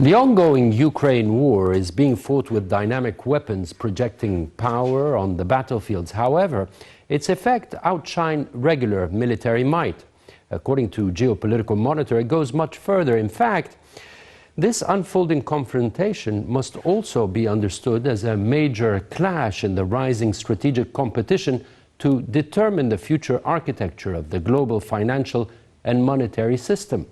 The ongoing Ukraine war is being fought with dynamic weapons projecting power on the battlefields. However, its effect outshine regular military might. According to Geopolitical Monitor, it goes much further. In fact, this unfolding confrontation must also be understood as a major clash in the rising strategic competition to determine the future architecture of the global financial and monetary system.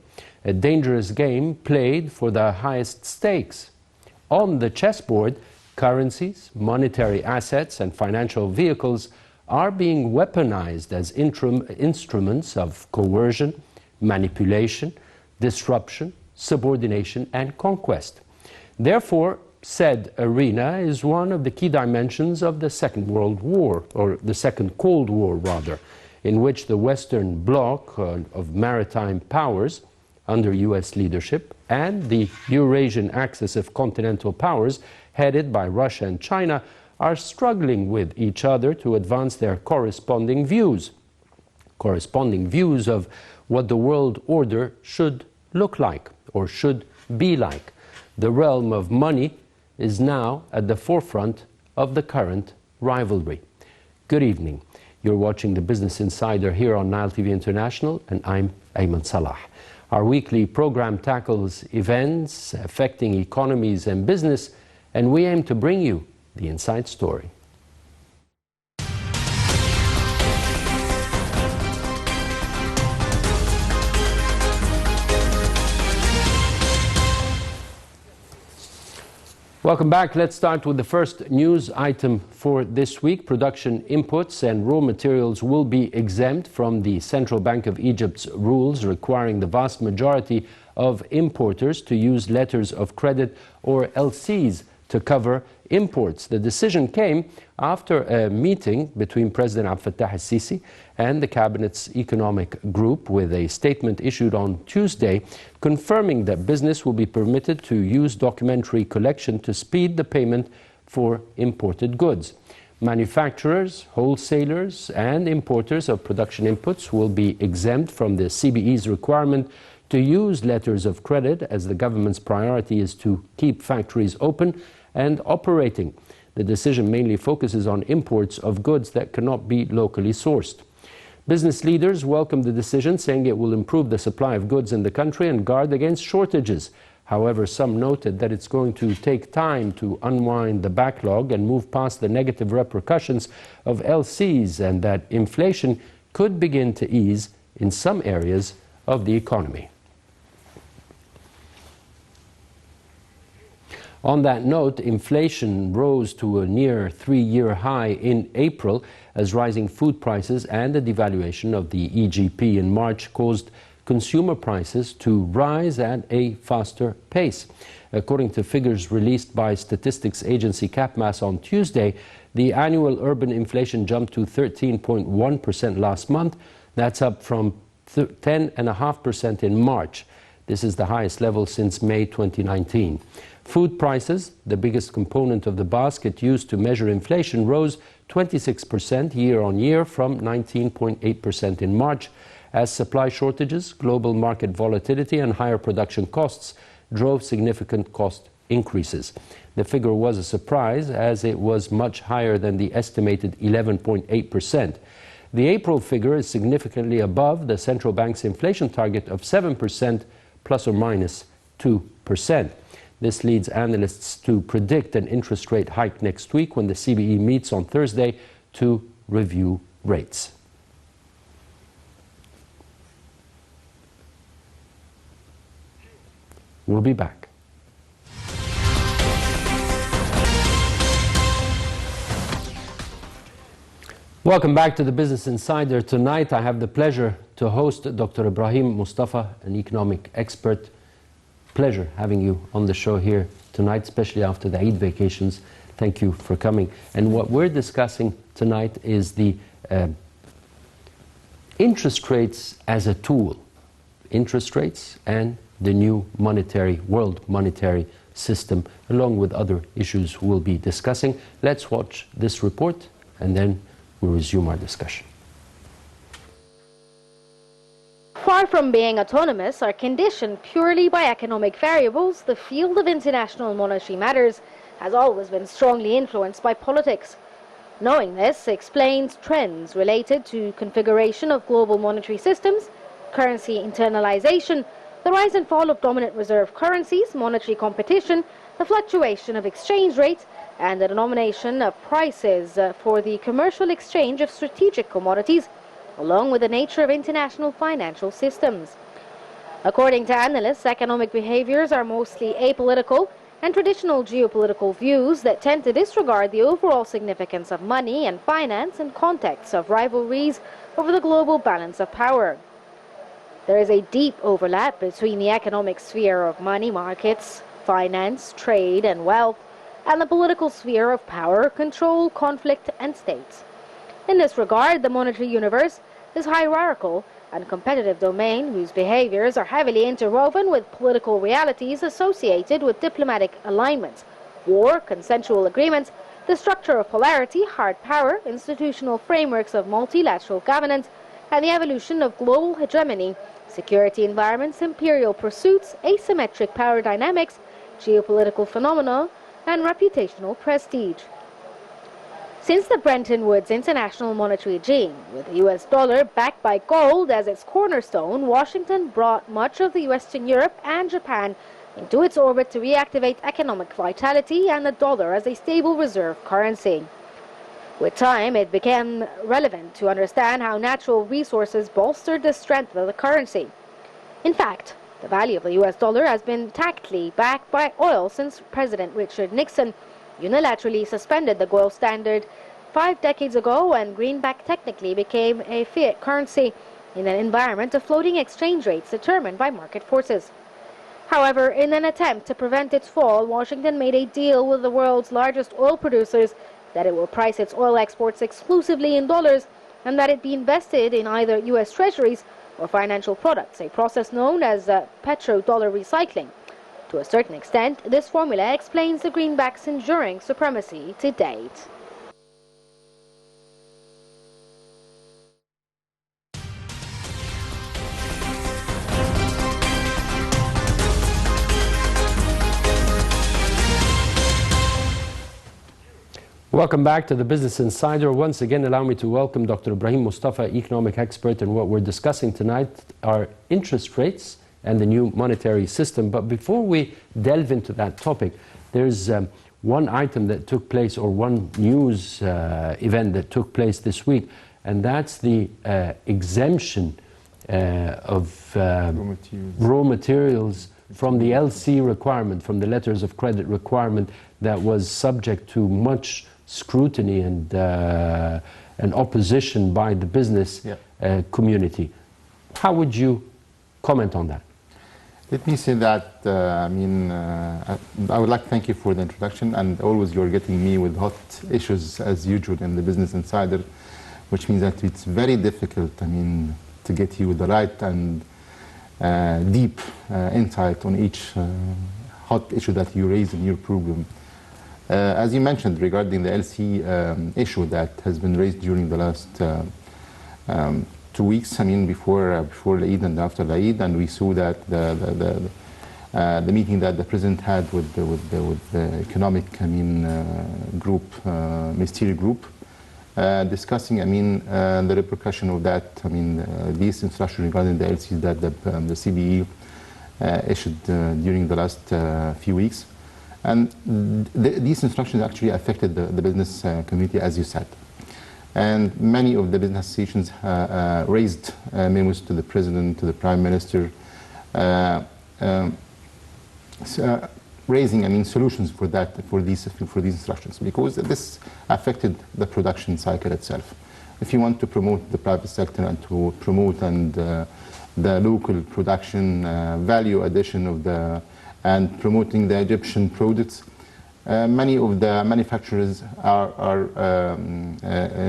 A dangerous game played for the highest stakes. On the chessboard, currencies, monetary assets, and financial vehicles are being weaponized as instruments of coercion, manipulation, disruption, subordination, and conquest. Therefore, said arena is one of the key dimensions of the Second World War, or the Second Cold War rather, in which the Western bloc of maritime powers under US leadership and the Eurasian axis of continental powers headed by Russia and China are struggling with each other to advance their corresponding views of what the world order should look like or should be like. The realm of money is now at the forefront of the current rivalry. Good evening. You're watching the Business Insider here on Nile TV International, and I'm Ayman Salah. Our weekly program tackles events affecting economies and business, and we aim to bring you the inside story. Welcome back. Let's start with the first news item for this week. Production inputs and raw materials will be exempt from the Central Bank of Egypt's rules requiring the vast majority of importers to use letters of credit or LCs to cover imports. The decision came after a meeting between President Abdel Fattah al-Sisi and the Cabinet's economic group, with a statement issued on Tuesday confirming that business will be permitted to use documentary collection to speed the payment for imported goods. Manufacturers, wholesalers, and importers of production inputs will be exempt from the CBE's requirement to use letters of credit, as the government's priority is to keep factories open and operating. The decision mainly focuses on imports of goods that cannot be locally sourced. Business leaders welcomed the decision, saying it will improve the supply of goods in the country and guard against shortages. However, some noted that it's going to take time to unwind the backlog and move past the negative repercussions of LCs, and that inflation could begin to ease in some areas of the economy. On that note, inflation rose to a near three-year high in April as rising food prices and the devaluation of the EGP in March caused consumer prices to rise at a faster pace. According to figures released by statistics agency CAPMAS on Tuesday, the annual urban inflation jumped to 13.1% last month. That's up from 10.5% in March. This is the highest level since May 2019. Food prices, the biggest component of the basket used to measure inflation, rose 26% year-on-year from 19.8% in March, as supply shortages, global market volatility, and higher production costs drove significant cost increases. The figure was a surprise, as it was much higher than the estimated 11.8%. The April figure is significantly above the central bank's inflation target of 7% plus or minus 2%. This leads analysts to predict an interest rate hike next week when the CBE meets on Thursday to review rates. We'll be back. Welcome back to the Business Insider. Tonight I have the pleasure to host Dr. Ibrahim Mustafa, an economic expert. Pleasure having you on the show here tonight, especially after the Eid vacations. Thank you for coming. And what we're discussing tonight is the interest rates as a tool. Interest rates and the new world monetary system, along with other issues we'll be discussing. Let's watch this report and then we'll resume our discussion. Far from being autonomous or conditioned purely by economic variables, the field of international monetary matters has always been strongly influenced by politics. Knowing this explains trends related to configuration of global monetary systems, currency internalization, the rise and fall of dominant reserve currencies, monetary competition, the fluctuation of exchange rates, and the denomination of prices for the commercial exchange of strategic commodities, along with the nature of international financial systems. According to analysts, economic behaviors are mostly apolitical, and traditional geopolitical views that tend to disregard the overall significance of money and finance in contexts of rivalries over the global balance of power. There is a deep overlap between the economic sphere of money markets, finance, trade, and wealth, and the political sphere of power, control, conflict, and states. In this regard, the monetary universe is hierarchical and competitive domain whose behaviors are heavily interwoven with political realities associated with diplomatic alignments, war, consensual agreements, the structure of polarity, hard power, institutional frameworks of multilateral governance, and the evolution of global hegemony, security environments, imperial pursuits, asymmetric power dynamics, geopolitical phenomena, and reputational prestige. Since the Bretton Woods international monetary regime, with the US dollar backed by gold as its cornerstone, Washington brought much of the Western Europe and Japan into its orbit to reactivate economic vitality and the dollar as a stable reserve currency. With time, it became relevant to understand how natural resources bolstered the strength of the currency. In fact, the value of the US dollar has been tacitly backed by oil since President Richard Nixon unilaterally suspended the gold standard 5 decades ago, and greenback technically became a fiat currency in an environment of floating exchange rates determined by market forces. However, in an attempt to prevent its fall, Washington made a deal with the world's largest oil producers that it will price its oil exports exclusively in dollars and that it be invested in either US treasuries or financial products, a process known as petrodollar recycling. To a certain extent, this formula explains the greenback's enduring supremacy to date. Welcome back to the Business Insider. Once again, allow me to welcome Dr. Ibrahim Mustafa, economic expert, and what we're discussing tonight are interest rates and the new monetary system. But before we delve into that topic, there's one item that took place, or one news event that took place this week, and that's the exemption of raw materials from the LC requirement, from the letters of credit requirement that was subject to much scrutiny and opposition by the business community. How would you comment on that? Let me say that, I would like to thank you for the introduction, and always you're getting me with hot issues as usual in the Business Insider, which means that it's very difficult, to get you the right and deep insight on each hot issue that you raise in your program. As you mentioned, regarding the LC issue that has been raised during the last 2 weeks, before the Eid and after the Eid, and we saw that the meeting that the President had with the economic group, ministerial group, discussing the repercussion of that, these instructions regarding the LCs that the CBE issued during the last few weeks. And these instructions actually affected the business community, as you said. And many of the business associations raised memos to the President, to the Prime Minister, raising solutions for these instructions, because this affected the production cycle itself. If you want to promote the private sector and to promote the local production, value addition of and promoting the Egyptian products, many of the manufacturers are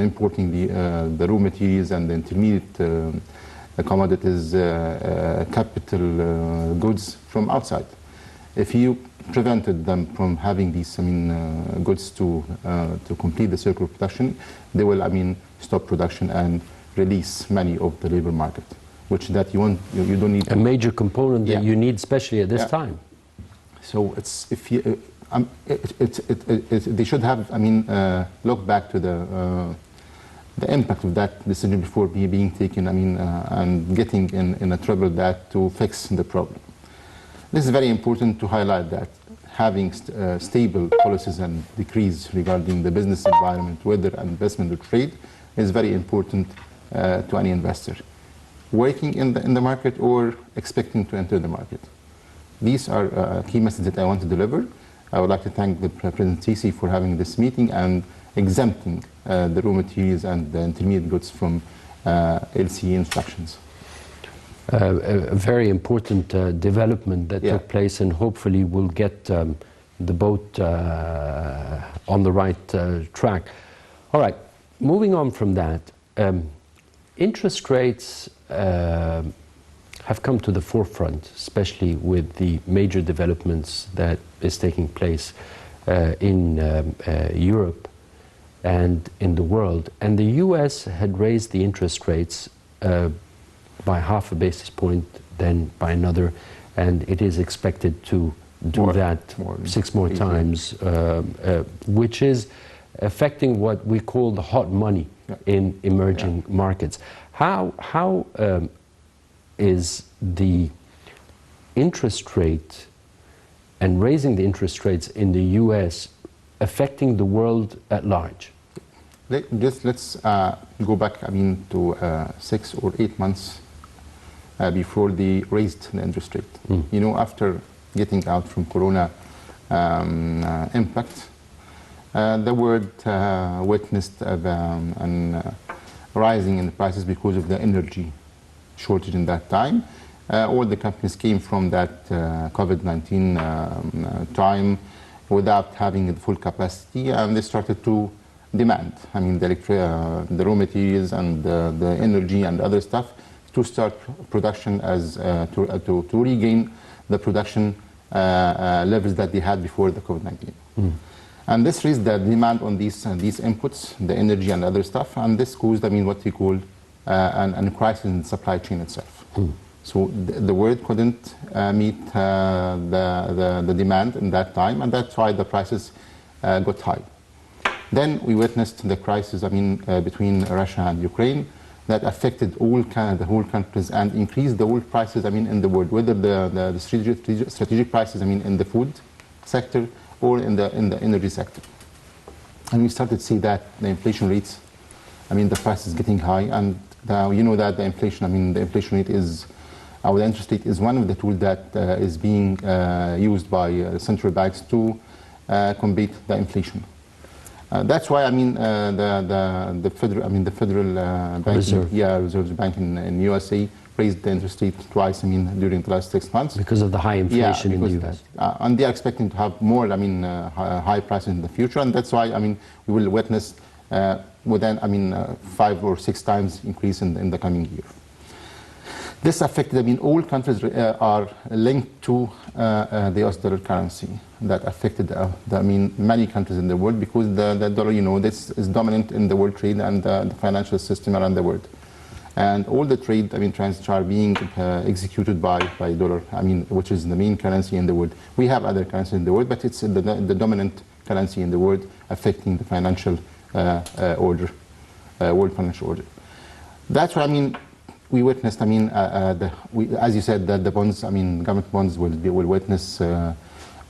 importing the raw materials and the intermediate commodities, capital goods from outside. If you prevented them from having these goods to complete the circle of production, they will stop production and release many of the labor market. which that you don't need. A major component that you need, especially at this time. So it's if you, they should have. I mean, look back to the impact of that decision before being taken. I mean, and getting in a trouble that to fix the problem. This is very important to highlight that having stable policies and decrees regarding the business environment, whether investment or trade, is very important to any investor working in the market or expecting to enter the market. These are key messages that I want to deliver. I would like to thank the President Sisi for having this meeting and exempting the raw materials and the intermediate goods from LCE instructions. A very important development that took place, and hopefully will get the boat on the right track. All right, moving on from that, interest rates have come to the forefront, especially with the major developments that is taking place in Europe and in the world. And the US had raised the interest rates by half a basis point, then by another, and it is expected to do that 6 more times, which is affecting what we call the hot money in emerging markets. How is the interest rate and raising the interest rates in the US affecting the world at large? Let's go back, I mean, to 6 or 8 months before they raised the interest rate. You know, after getting out from Corona impact, the world witnessed a rising in the prices because of the energy shortage in that time. All the companies came from that COVID-19 time without having the full capacity, and they started to demand. I mean, the raw materials and the energy and other stuff to start production as to regain the production levels that they had before the COVID-19. And this raised the demand on these inputs, the energy and other stuff, and this caused, I mean, what we call an crisis in the supply chain itself. So the world couldn't meet the demand in that time, and that's why the prices got high. Then we witnessed the crisis, I mean, between Russia and Ukraine, that affected the whole countries and increased the whole prices, I mean, in the world, whether the strategic prices, I mean, in the food sector or in the energy sector. And we started to see that the inflation rates, I mean, the price is getting high, and you know that the inflation, I mean, the inflation rate is, the interest rate is one of the tools that is being used by central banks to combat the inflation. That's why, I mean, the federal bank, Reserve Bank in USA raised the interest rate twice, I mean, during the last 6 months. Because of the high inflation in the US. And they are expecting to have more, I mean, high prices in the future, and that's why, I mean, we will witness within, I mean, 5 or 6 times increase in the coming year. This affected, I mean, all countries are linked to the US dollar currency. That affected, I mean, many countries in the world, because the dollar, you know, this is dominant in the world trade and the financial system around the world. And all the trade, I mean, transactions are being executed by dollar, I mean, which is the main currency in the world. We have other currencies in the world, but it's the dominant currency in the world, affecting the financial order, world financial order. That's why, I mean, we witnessed, I mean, as you said, that the bonds, I mean, government bonds will witness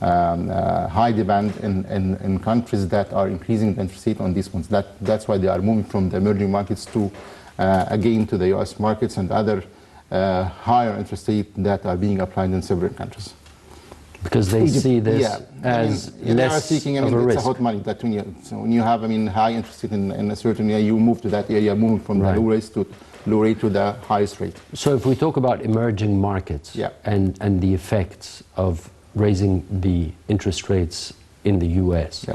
high demand in countries that are increasing the interest rate on these bonds. That's why they are moving from the emerging markets to, again, to the US markets and other higher interest rates that are being applied in several countries. Because they see this as less of a risk. It's a hot money. That when you have, I mean, high interest rate in a certain area, you move to that area, moving from the low rate to the highest rate. So if we talk about emerging markets and the effects of raising the interest rates in the US,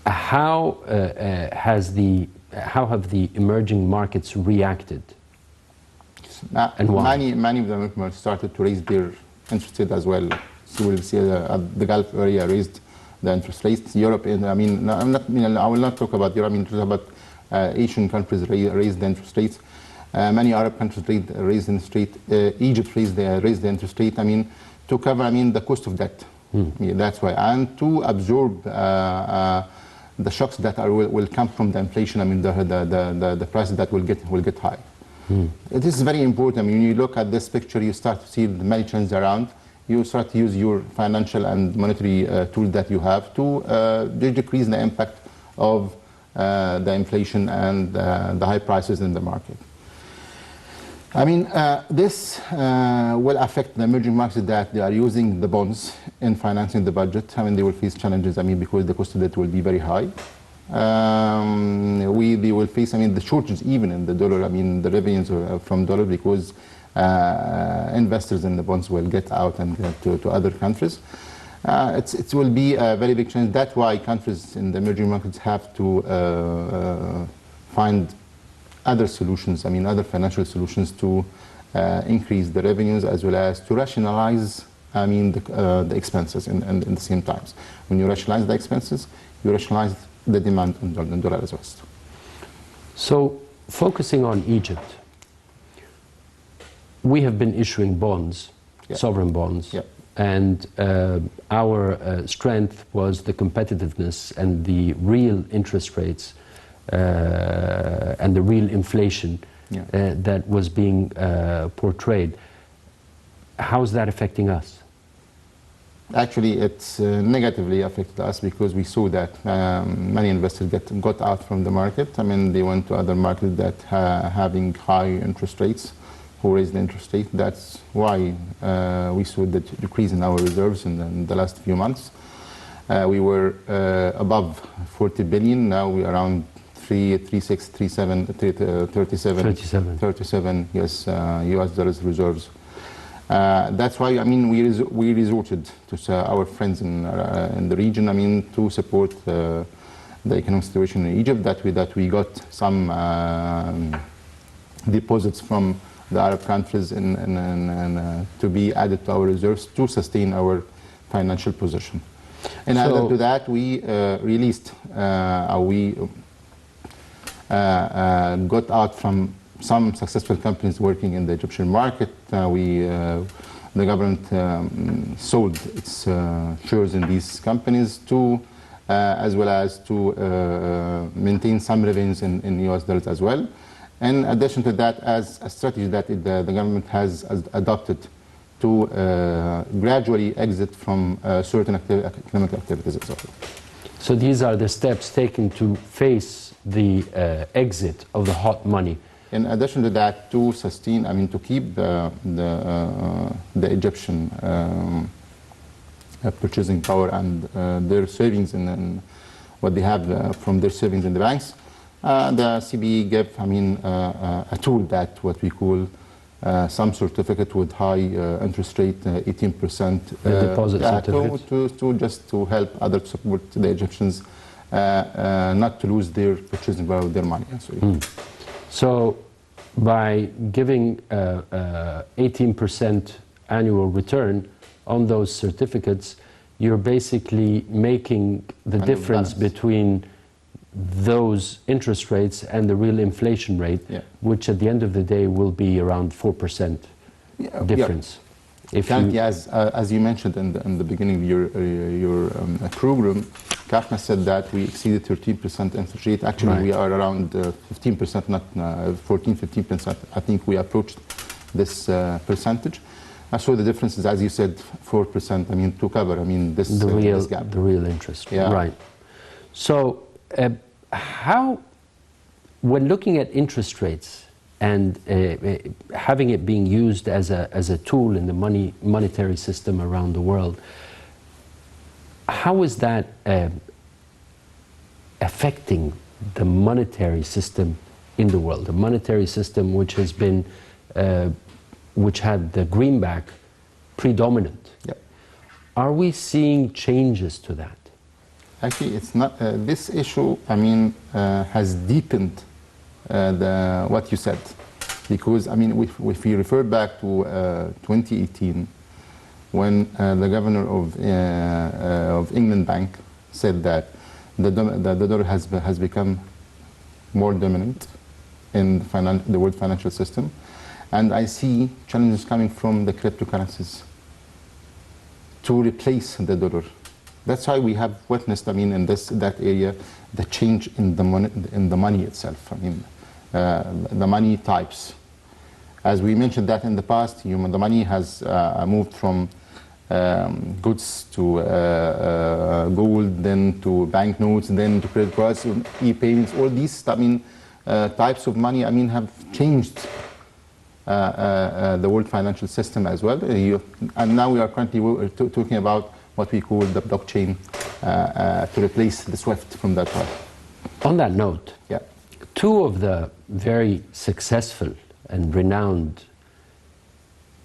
how have the emerging markets reacted? And why? Many of them have started to raise their interest rate as well. So we'll see the Gulf area raised the interest rates. Europe, I mean, I will not talk about Europe. I mean, talk about Asian countries raised the interest rates. Many Arab countries raised the interest rate. Egypt raised the interest rate. I mean, to cover, I mean, the cost of debt. Yeah, that's why, and to absorb the shocks that will come from the inflation. I mean, the prices that will get high. This is very important. I mean, when you look at this picture, you start to see many trends around. You start to use your financial and monetary tools that you have to decrease the impact of the inflation and the high prices in the market. I mean, this will affect the emerging markets that they are using the bonds in financing the budget. I mean, they will face challenges, I mean, because the cost of debt will be very high. They will face, I mean, the shortage even in the dollar, I mean, the revenues from dollar, because investors in the bonds will get out and to other countries. It will be a very big challenge. That's why countries in the emerging markets have to find other solutions, I mean, other financial solutions to increase the revenues as well as to rationalize, I mean, the expenses in the same times. When you rationalize the expenses, you rationalize the demand on dollar as well. So, focusing on Egypt, we have been issuing bonds, sovereign bonds, and our strength was the competitiveness and the real interest rates and the real inflation that was being portrayed. How is that affecting us? Actually, it's negatively affected us because we saw that many investors got out from the market. I mean, they went to other markets that having high interest rates, who raised the interest rate. That's why we saw the decrease in our reserves in the last few months. We were above 40 billion. Now we're around 37 US dollars reserves. That's why, I mean, we resorted to our friends in the region, I mean, to support the economic situation in Egypt, that we got some deposits from the Arab countries to be added to our reserves to sustain our financial position. And added to that, we released, we got out from some successful companies working in the Egyptian market. The government sold its shares in these companies to, as well as to maintain some revenues in US dollars as well. In addition to that, as a strategy that the government has adopted to gradually exit from certain economic activities as well. So these are the steps taken to face the exit of the hot money. In addition to that, to sustain, I mean, to keep the Egyptian purchasing power and their savings and what they have from their savings in the banks, the CBE gave, I mean, a tool that what we call some certificate with high interest rate, 18% deposit certificate, to help others support the Egyptians not to lose their purchasing power of their money. So, by giving 18% annual return on those certificates, you're basically making the difference between those interest rates and the real inflation rate, which at the end of the day will be around 4% difference. If as you mentioned in the beginning of your program, Kafna said that we exceeded 13% interest rate. Actually, we are around 15%, not 14-15%. I think we approached this percentage. So the difference is, as you said, 4%. I mean, to cover, I mean, this gap. The real interest, right? So, how, when looking at interest rates and having it being used as a tool in the monetary system around the world, how is that affecting the monetary system in the world? The monetary system which has been, which had the greenback predominant. Are we seeing changes to that? Actually, it's not. This issue, I mean, has deepened what you said, because I mean, if we refer back to 2018, when the governor of England Bank said that the dollar has become more dominant in the world financial system. And I see challenges coming from the cryptocurrencies to replace the dollar. That's why we have witnessed, in that area, the change in the money itself. The money types. As we mentioned that in the past, the money has moved from goods to gold, then to banknotes, then to credit cards, e-payments. All these, types of money, have changed the world financial system as well. And now we are currently talking about what we call the blockchain to replace the SWIFT from that part. On that note, yeah. Two of the very successful and renowned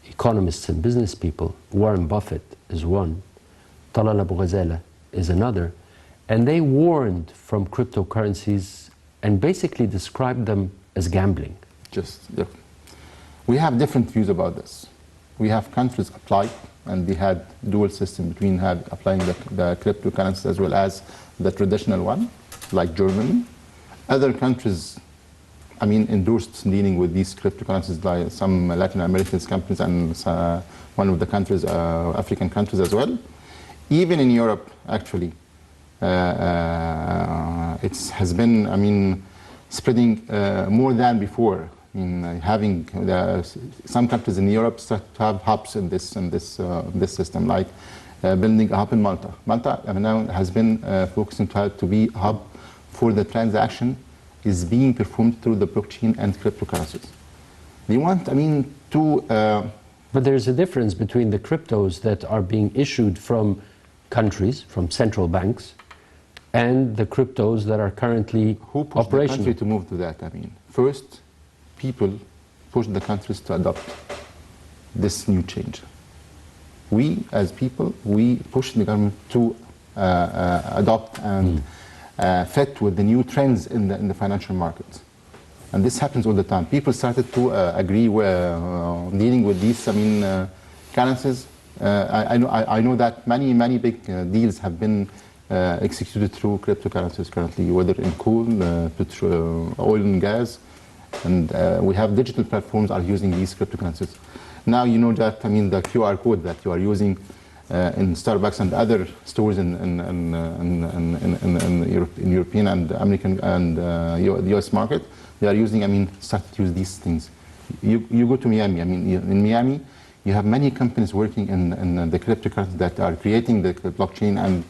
economists and business people, Warren Buffett is one, Talal Abu Ghazala is another, and they warned from cryptocurrencies and basically described them as gambling. We have different views about this. We have countries apply, and they had dual system between applying the cryptocurrencies as well as the traditional one, like Germany. Other countries, endorsed dealing with these cryptocurrencies, like some Latin American countries and one of the countries, African countries as well. Even in Europe, actually, it has been, spreading more than before. Having some countries in Europe start to have hubs in this system, like building a hub in Malta. Malta now has been focusing to be a hub for the transaction is being performed through the blockchain and cryptocurrencies. They want, to... But there's a difference between the cryptos that are being issued from countries, from central banks, and the cryptos that are currently Who pushed operational? the country to move to that? First, people push the countries to adopt this new change. We, as people, we push the government to adopt and fit with the new trends in the financial markets. And this happens all the time. People started to agree with dealing with these currencies. I know that many big deals have been executed through cryptocurrencies currently, whether in coal, oil and gas. And we have digital platforms are using these cryptocurrencies. Now you know that, the QR code that you are using in Starbucks and other stores in European and American and the US market, they are using, start to use these things. You go to Miami, in Miami, you have many companies working in the cryptocurrency that are creating the blockchain and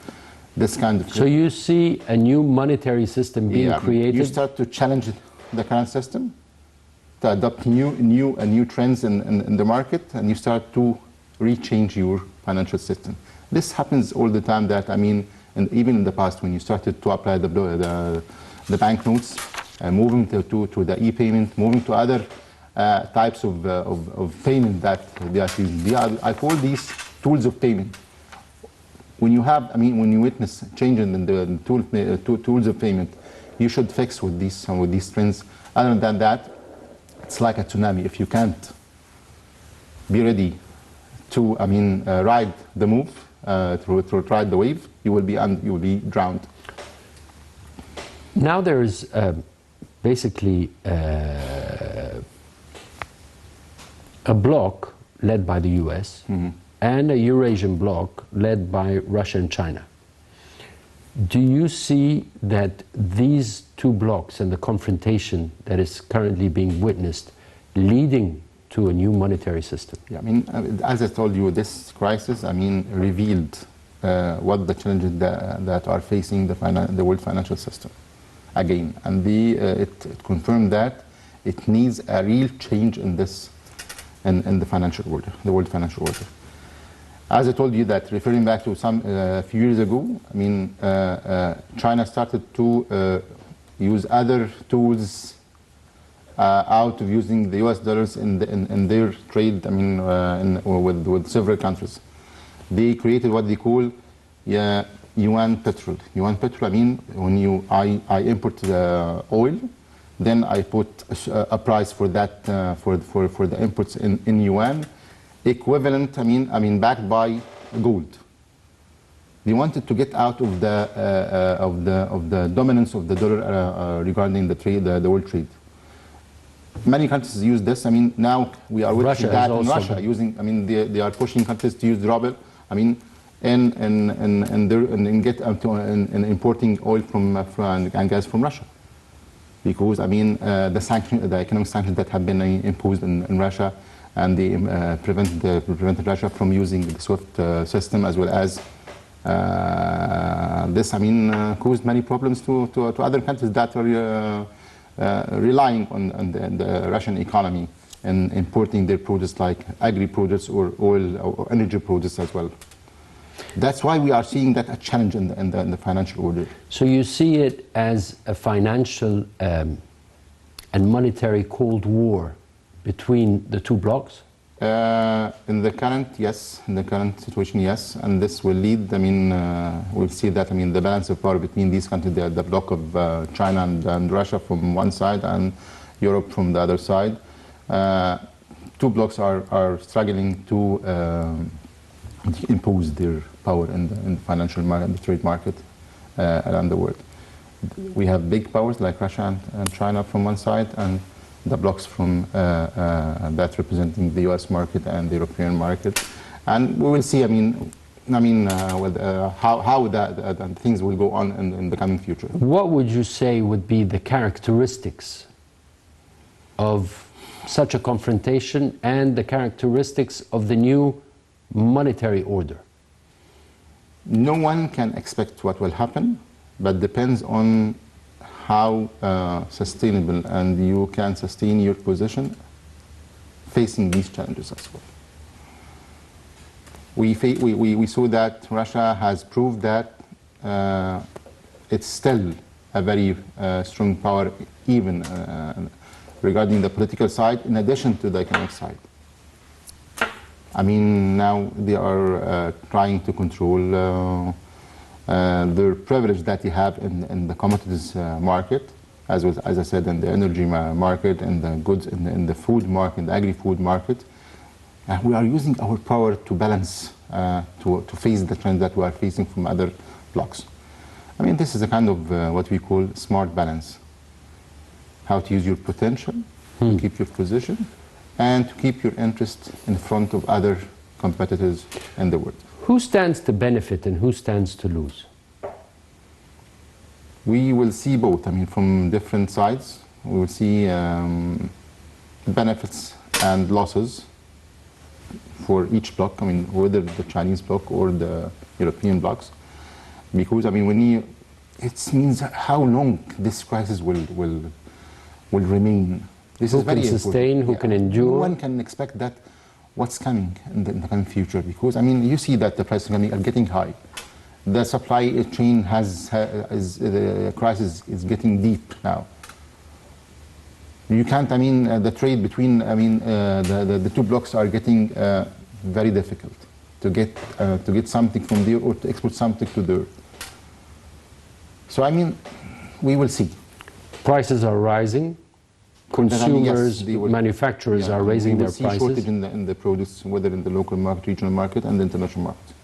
this kind of... So you see a new monetary system being created? You start to challenge the current system, to adopt new trends in the market, and you start to rechange your financial system. This happens all the time that, and even in the past when you started to apply the banknotes, moving to the e-payment, moving to other types of payment that they are using. I call these tools of payment. When you have, when you witness changes in the tools of payment, you should fix with these trends. Other than that, it's like a tsunami. If you can't be ready to, ride the move, to ride the wave, you will be drowned. Now there is basically a bloc led by the US and a Eurasian bloc led by Russia and China. Do you see that these two blocs and the confrontation that is currently being witnessed leading to a new monetary system? Yeah, as I told you, this crisis, revealed what the challenges that are facing the world financial system again, and it confirmed that it needs a real change in this, in the financial order, the world financial order. As I told you that, referring back to a few years ago, China started to use other tools out of using the US dollars in their trade, with several countries. They created what they call yuan petrol. Yuan petrol, when I import oil, then I put a price for that, for the imports in yuan, equivalent, backed by gold. They wanted to get out of the dominance of the dollar regarding the trade, the world trade. Many countries use this. I mean, now we are witnessing Russia has that in also Russia been- using. I mean, they are pushing countries to use the ruble. I mean, in importing oil from and gas from Russia, because I mean the economic sanctions that have been imposed in Russia, and they prevented Russia from using the SWIFT system, as well as this. I mean, caused many problems to other countries that are relying on the Russian economy and importing their produce like agri-produce or oil or energy produce as well. That's why we are seeing that a challenge in the financial order. So you see it as a financial and monetary Cold War between the two blocs? In the current, yes. In the current situation, yes. And this will lead, I mean, we'll see that, I mean, the balance of power between these countries, the bloc of China and Russia from one side and Europe from the other side. Two blocs are struggling to impose their power in the financial market, and the trade market around the world. We have big powers like Russia and China from one side, and the blocs from that representing the U.S. market and the European market, and we will see. How that things will go on in the coming future. What would you say would be the characteristics of such a confrontation and the characteristics of the new monetary order? No one can expect what will happen, but depends on how sustainable and you can sustain your position facing these challenges as well. We saw that Russia has proved that it's still a very strong power, even regarding the political side, in addition to the economic side. I mean, now they are trying to control the privilege that they have in the commodities market, as well as I said, in the energy market, and the goods, in the food market, in the agri-food market. We are using our power to balance, to face the trend that we are facing from other blocs. I mean, this is a kind of what we call smart balance. How to use your potential, to keep your position, and to keep your interest in front of other competitors in the world. Who stands to benefit and who stands to lose? We will see both. I mean, from different sides. We will see benefits and losses for each bloc. I mean, whether the Chinese bloc or the European blocs, because I mean, it means how long this crisis will remain. This is very important. Who can sustain? Who can endure? No one can expect that what's coming in the coming future, because I mean, you see that the prices are getting high. The supply chain the crisis is getting deep now. You can't. I mean, the trade between. I mean, the two blocs are getting very difficult to get something from there or to export something to there. So I mean, we will see. Prices are rising. Consumers, manufacturers are raising their prices. We will see shortage in the produce, whether in the local market, regional market, and the international market.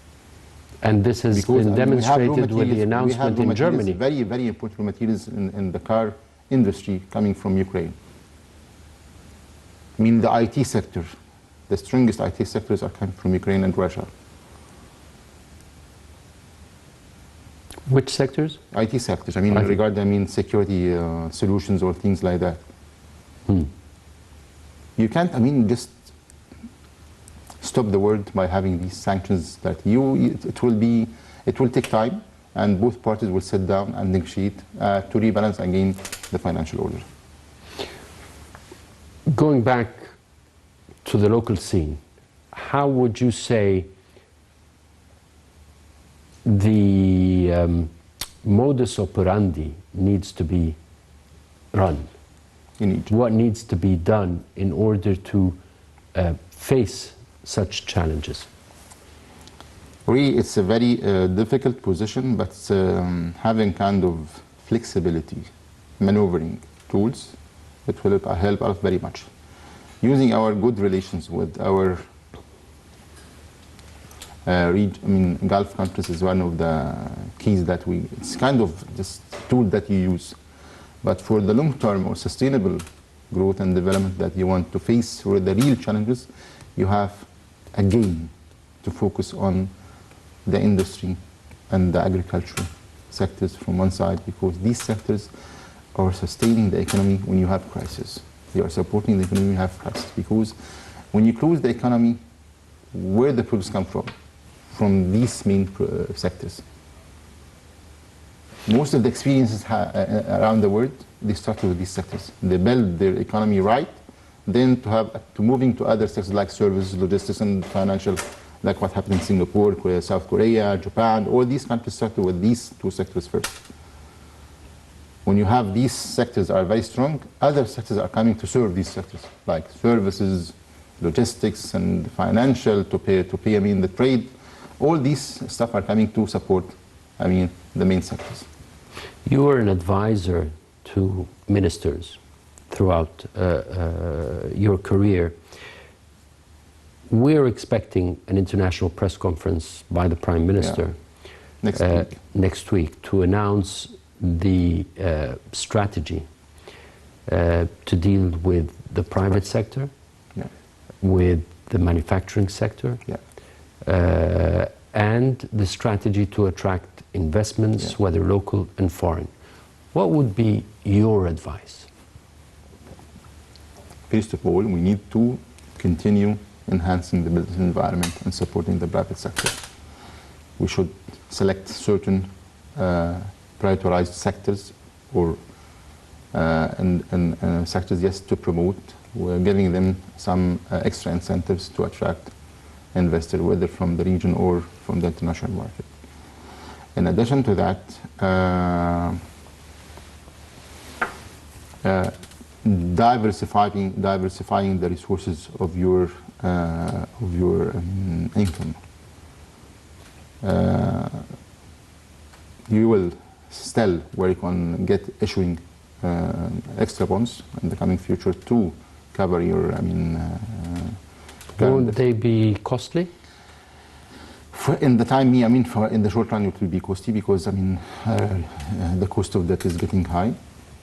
And this has been demonstrated with the announcement in Germany. Very, very important raw materials in the car industry coming from Ukraine. I mean, the IT sector, the strongest IT sectors are coming from Ukraine and Russia. Which sectors? IT sectors. I mean, regarding security solutions or things like that. You can't, I mean, just stop the world by having these sanctions. That it will take time, and both parties will sit down and negotiate to rebalance again the financial order. Going back to the local scene, how would you say the modus operandi needs to be run? In Egypt. What needs to be done in order to face such challenges? Really, it's a very difficult position, but having kind of flexibility, maneuvering tools, it will help us very much. Using our good relations with our Gulf countries is one of the keys that it's kind of just tool that you use. But for the long term or sustainable growth and development that you want to face, or the real challenges, you have again to focus on the industry and the agricultural sectors from one side, because these sectors are sustaining the economy when you have crisis. They are supporting the economy when you have crisis, because when you close the economy, where the products come from? From these main sectors. Most of the experiences around the world, they start with these sectors. They build their economy right, then to moving to other sectors like services, logistics, and financial, like what happened in Singapore, South Korea, Japan. All these countries started with these two sectors first. When you have these sectors are very strong, other sectors are coming to serve these sectors, like services, logistics, and financial, to pay the trade. All these stuff are coming to support, the main sectors. You were an advisor to ministers throughout your career. We're expecting an international press conference by the Prime Minister next week to announce the strategy to deal with the private sector, with the manufacturing sector, and the strategy to attract investments, whether local and foreign. What would be your advice? First of all, we need to continue enhancing the business environment and supporting the private sector. We should select certain prioritized sectors or sectors, yes, to promote. We're giving them some extra incentives to attract investors, whether from the region or from the international market. In addition to that, diversifying the resources of your income. You will still work on issuing extra bonds in the coming future to cover your, Won't they be costly? In the time, in the short run, it will be costly because the cost of debt is getting high.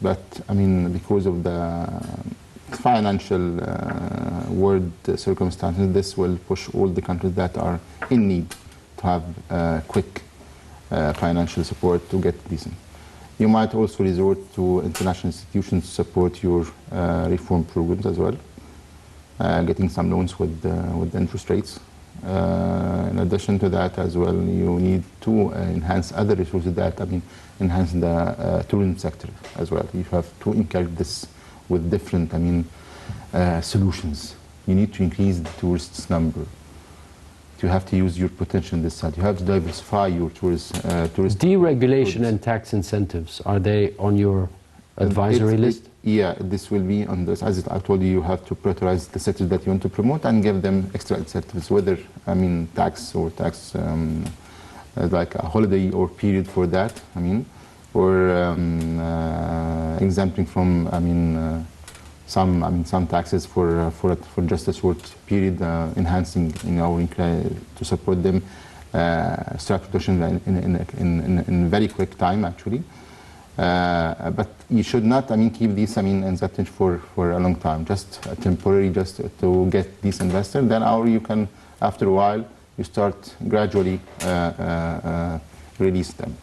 But because of the financial world circumstances, this will push all the countries that are in need to have quick financial support to get decent. You might also resort to international institutions to support your reform programs as well, getting some loans with interest rates. In addition to that as well, you need to enhance other resources that enhance the tourism sector as well. You have to encourage this with different solutions. You need to increase the tourists' number. You have to use your potential on this side. You have to diversify your tourist. Deregulation and tax incentives, are they on your advisory list? Yeah, this will be on this. As I told you, you have to prioritize the sectors that you want to promote and give them extra incentives, whether tax like a holiday or period for that. Or exempting from some taxes for just a short period, enhancing to support them, start production in very quick time actually. But you should not keep these incentives for a long time, just temporary, just to get these investors. Then you can, after a while, you start gradually release them.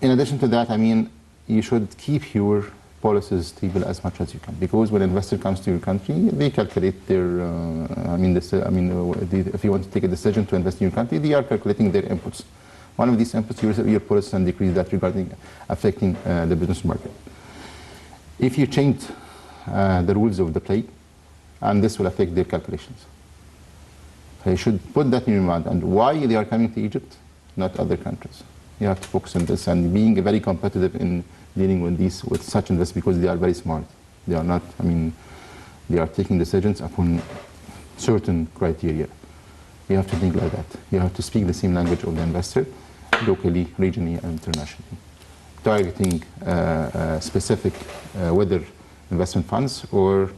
In addition to that, you should keep your policies stable as much as you can, because when an investor comes to your country, they calculate their, if you want to take a decision to invest in your country, they are calculating their inputs. One of these inputs, your policies and decrees that regarding affecting the business market. If you change the rules of the play, and this will affect their calculations. So you should put that in your mind, and why they are coming to Egypt, not other countries. You have to focus on this and being very competitive in dealing with such investors, because they are very smart. They are not, they are taking decisions upon certain criteria. You have to think like that. You have to speak the same language of the investor, locally, regionally, and internationally. Targeting specific, whether investment funds or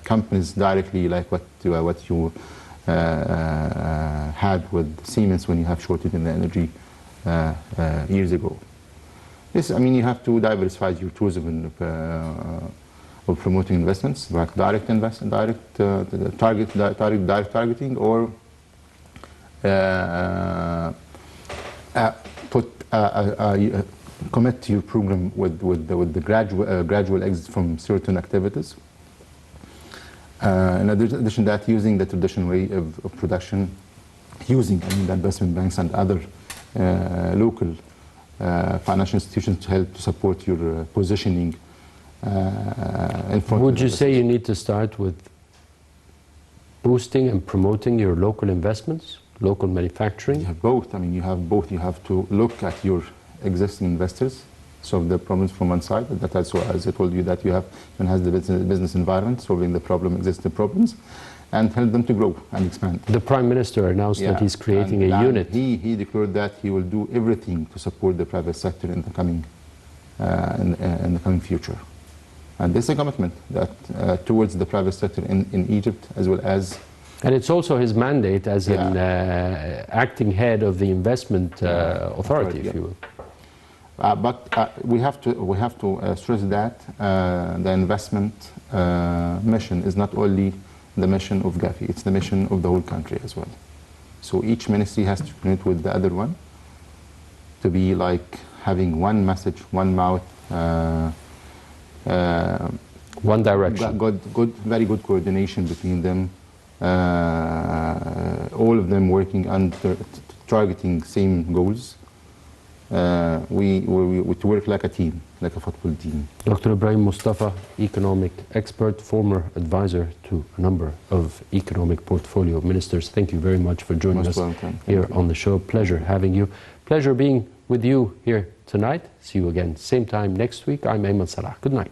companies directly, like what you had with Siemens when you have shorted in the energy years ago. Yes, I mean, you have to diversify your tools of promoting investments, like direct investment, direct targeting, or commit to your program with the gradual exit from certain activities. In addition to that, using the traditional way of production, using the investment banks and other local financial institutions to help to support your positioning. Would you say you need to start with boosting and promoting your local investments, local manufacturing? You have both. I mean, you have both. You have to look at your existing investors, solve the problems from one side. That also, as I told you, that you have enhanced the business environment, solving the existing problems, and help them to grow and expand. The Prime Minister announced that he's creating a unit. He declared that he will do everything to support the private sector in the coming future. And this is a commitment that towards the private sector in Egypt, as well as. And it's also his mandate as an acting head of the investment authority, if you will. But we have to stress that the investment mission is not only the mission of Gafi, it's the mission of the whole country as well. So each ministry has to connect with the other one to be like having one message, one mouth, one direction. Very good coordination between them. All of them working under targeting same goals. We work like a team, like a football team. Dr. Ibrahim Mustafa, economic expert, former advisor to a number of economic portfolio ministers. Thank you very much for joining us here on the show. Pleasure having you. Pleasure being with you here tonight. See you again same time next week. I'm Ayman Salah. Good night.